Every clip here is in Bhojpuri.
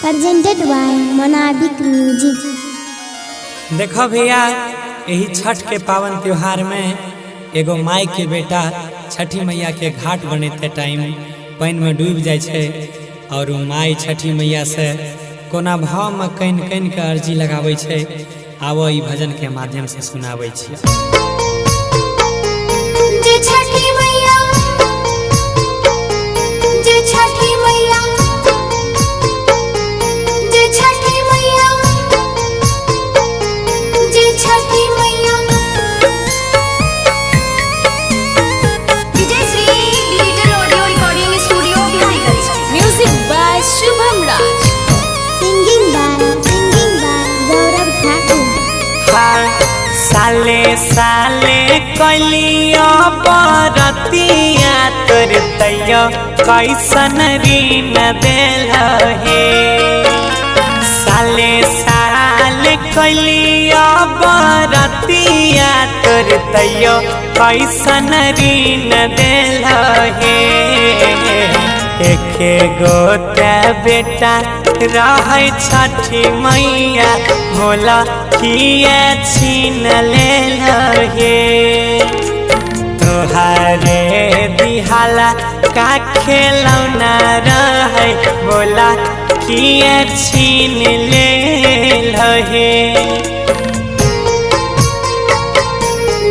presented by Monabic Music। देखो भैया, यही छठ के पावन त्योहार में एगो माई के बेटा छठी मैया के घाट बनेते टाइम पानी में डूब जाए छे और माई छठी मैया से कोना भाव में कन कन के अर्जी लगावे छे। आवो ई भजन के माध्यम से सुनावे छियै। जय छठी मैया, जय छठी मैया, जय छठी मैया, जय Chhathi Maiya. Vijay Shri digital audio recording studio Biharigunj. Music by Shubham Raj. Singing by Gaurav Thakur. साले साले कलिया बरतिया तोर तैया कैसन ऋण देल हे। साले साले कलिया बरतिया तोर तैया कैसन ऋण देल हे। एके गोता बेटा रहे छठी मैया भोला किया छीन लेल हे। तोहारे दिहाला का खेलौना रहे भोला किया छीन लेल हे।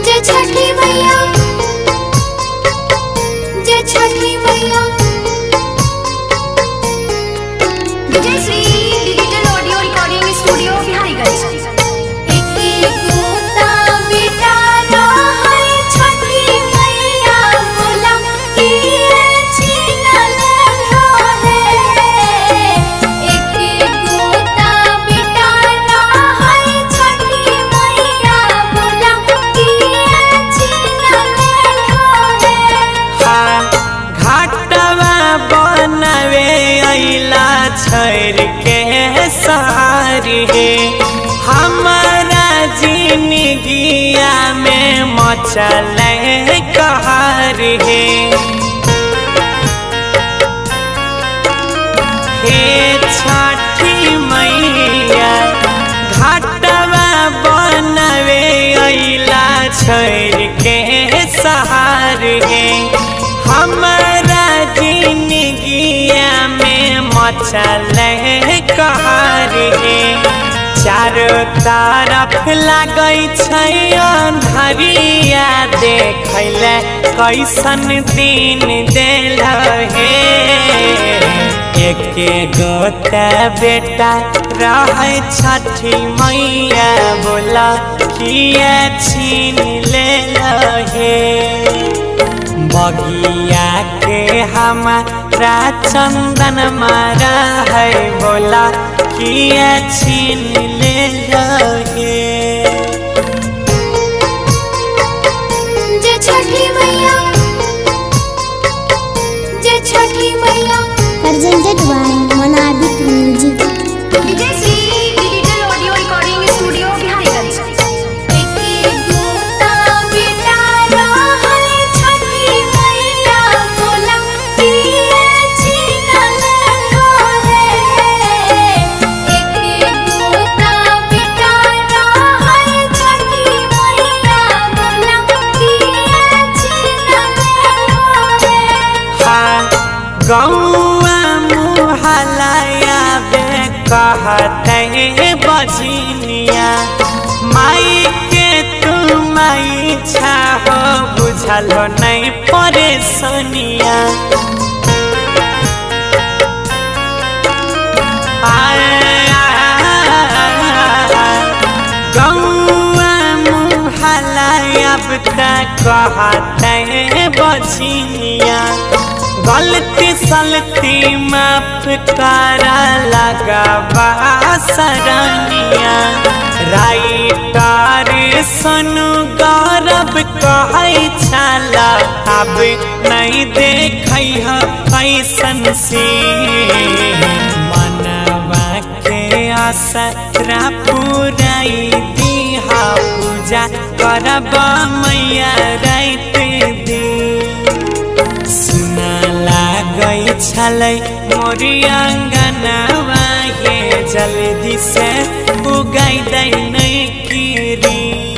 जय छठी मैया, जय Chhathi Maiya. Vijay Shri digital audio recording studio Biharigunj. छोड़ के सारी है हमारा जिंदगिया में मचल कहर है। हे छठी मैया घाटवा बनवे अइला छोड़ के सहार है हमारा जिंदगिया में मचल कहर है। चारों तरफ लागै छै अंधरिया देखैले कैसन दिन देल हे। एके गोता बेटा रहे छठी मैया बोला किया छीन लेल हे। बगिया के हमारा चंदन मारा है बोला किया छीन लेल हे। जय छठी मैया, जय छठी मैया। presented by Monabic Music। Vijay Shri digital audio recording studio Biharigunj. गौआ मुहलाया बे कहते बजनिया माई के तू माई छाहो बुझल नहीं परेशानिया। गौआ मुहलाया कहते बजनिया गलती सलती माफ करा लगा सरनिया। राइटर सुनु गौरव कहै छला अब नहीं देखै है कैसन सी मनवा के आसरा पुराई दिहा पूजा करब मैया रात दिन। सुना लागै छलै मोरी अंगनवा जल्दी से उगाई दई नहीं कीरी।